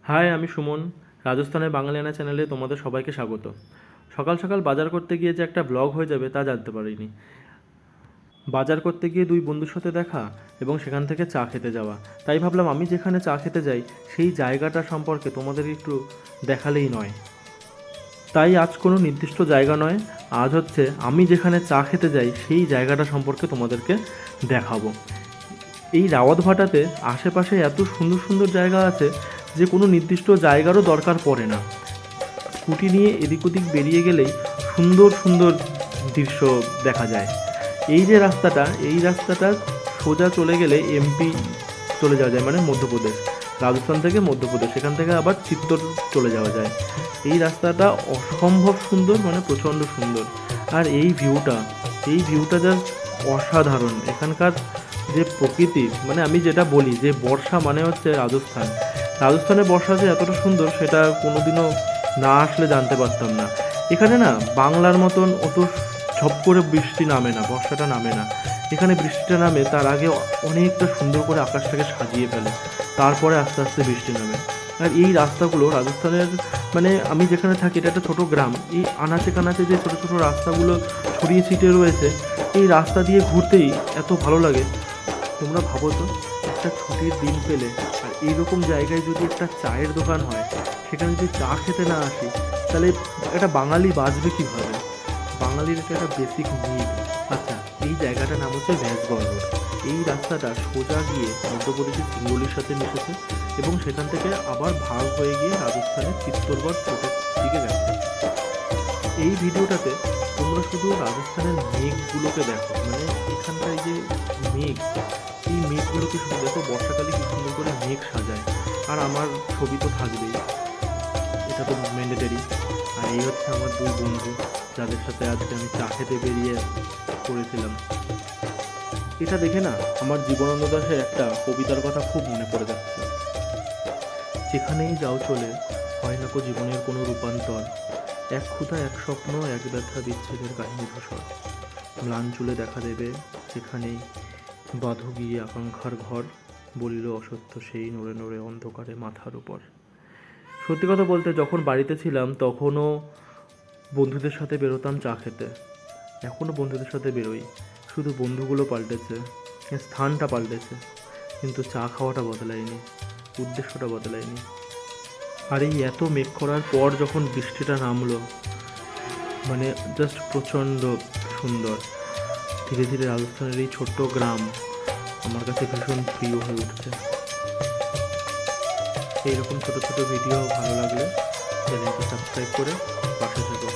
High, আমি সুমন। রাজস্থানের বাঙালিয়ানা চ্যানেলে তোমাদের সবাইকে স্বাগত। সকাল সকাল বাজার করতে গিয়ে যে একটা ব্লগ হয়ে যাবে তা জানতে পারিনি। বাজার করতে গিয়ে দুই বন্ধুর সাথে দেখা এবং সেখান থেকে চা খেতে যাওয়া। তাই ভাবলাম আমি যেখানে চা খেতে যাই সেই জায়গাটা সম্পর্কে তোমাদের একটু দেখালেই নয়। তাই আজ কোনো নির্দিষ্ট জায়গা নয়, আজ হচ্ছে আমি যেখানে চা খেতে যাই সেই জায়গাটা সম্পর্কে তোমাদেরকে দেখাবো। এই রাওয়াতভাটাতে আশেপাশে এত সুন্দর সুন্দর জায়গা আছে যে কোনো নির্দিষ্ট জায়গারও দরকার পড়ে না। স্কুটি নিয়ে এদিক ওদিক বেরিয়ে গেলেই সুন্দর সুন্দর দৃশ্য দেখা যায়। এই রাস্তাটা সোজা চলে গেলে এমপি চলে যাওয়া যায়, মানে মধ্যপ্রদেশ। রাজস্থান থেকে মধ্যপ্রদেশ, সেখান থেকে আবার চিত্তর চলে যাওয়া যায়। এই রাস্তাটা অসম্ভব সুন্দর, মানে প্রচণ্ড সুন্দর। আর এই ভিউটা জাস্ট অসাধারণ। এখানকার যে প্রকৃতি, মানে আমি যেটা বলি যে বর্ষা মানে হচ্ছে রাজস্থানের বর্ষা যে এতটা সুন্দর সেটা কোনোদিনও না আসলে জানতে পারতাম না। এখানে না বাংলার মতন অত ঝপ করে বৃষ্টি নামে না, বর্ষাটা নামে না। এখানে বৃষ্টিটা নামে তার আগে অনেকটা সুন্দর করে আকাশটাকে সাজিয়ে ফেলে, তারপরে আস্তে আস্তে বৃষ্টি নামে। আর এই রাস্তাগুলো রাজস্থানের, মানে আমি যেখানে থাকি এটা একটা ছোটো গ্রাম, এই আনাচে কানাচে যে ছোটো ছোটো রাস্তাগুলো ছড়িয়ে ছিটিয়ে রয়েছে, এই রাস্তা দিয়ে ঘুরতেই এত ভালো লাগে। তোমরা ভাবো তো, একটা ছুটির দিন পেলে আর এইরকম জায়গায় যদি একটা চায়ের দোকান হয়, সেখানে যদি চা খেতে না আসি তাহলে একটা বাঙালি বাঁচবে কীভাবে? বাঙালির এটা একটা বেসিক নিড। আচ্ছা, এই জায়গাটার নাম হচ্ছে ভ্যাসগড় রোড। এই রাস্তাটা সোজা গিয়ে মধ্যপ্রদেশের সিঙ্গুলির সাথে মিশেছে এবং সেখান থেকে আবার ভাগ হয়ে গিয়ে রাজস্থানের চিত্তরগড় ফোর্টের দিকে গেছে। এই ভিডিওটাতে তোমরা শুধু রাজস্থানের মেঘগুলোকে দেখো, মানে এখানটায় যে মেঘ, এই মেঘগুলোকে শুধু দেখো। বর্ষাকালে কি সুন্দর করে মেঘ সাজায়। আর আমার ছবি তো থাকবেই, এটা তো ম্যান্ডেটারি। আর এই হচ্ছে আমার দুই বন্ধু, যাদের সাথে আজকে আমি চা খেতে বেরিয়ে পড়েছিলাম। এটা দেখে না আমার জীবনানন্দ দাশের একটা কবিতার কথা খুব মনে পড়ে যাচ্ছে। যেখানেই যাও চলে, হয় না কো জীবনের কোনো রূপান্তর, এক ক্ষুধা এক স্বপ্ন এক ব্যথা বিচ্ছেদের কাহিনী ধূসর, ম্লান চুলে দেখা দেবে যেখানেই, বাঁধো গিয়ে আকাঙ্ক্ষার ঘর, বলিল অসত্য সেই নড়ে নড়ে অন্ধকারে মাথার উপর। সত্যি কথা বলতে, যখন বাড়িতে ছিলাম তখনও বন্ধুদের সাথে বেরোতাম চা খেতে। এখনও বন্ধুদের সাথে বেরোই, শুধু বন্ধুগুলো পাল্টেছে, স্থানটা পাল্টেছে, কিন্তু চা খাওয়াটা বদলায়নি, উদ্দেশ্যটা বদলায়নি। আর এই এত মেঘ করার পর যখন বৃষ্টিটা নামলো, মানে জাস্ট প্রচণ্ড সুন্দর। ধীরে ধীরে রাজস্থানের এই ছোট্ট গ্রাম আমার কাছে ভীষণ প্রিয় হয়ে উঠছে। এইরকম ছোটো ছোটো ভিডিও ভালো লাগলে চ্যানেলটি সাবস্ক্রাইব করে পাশে থেকো।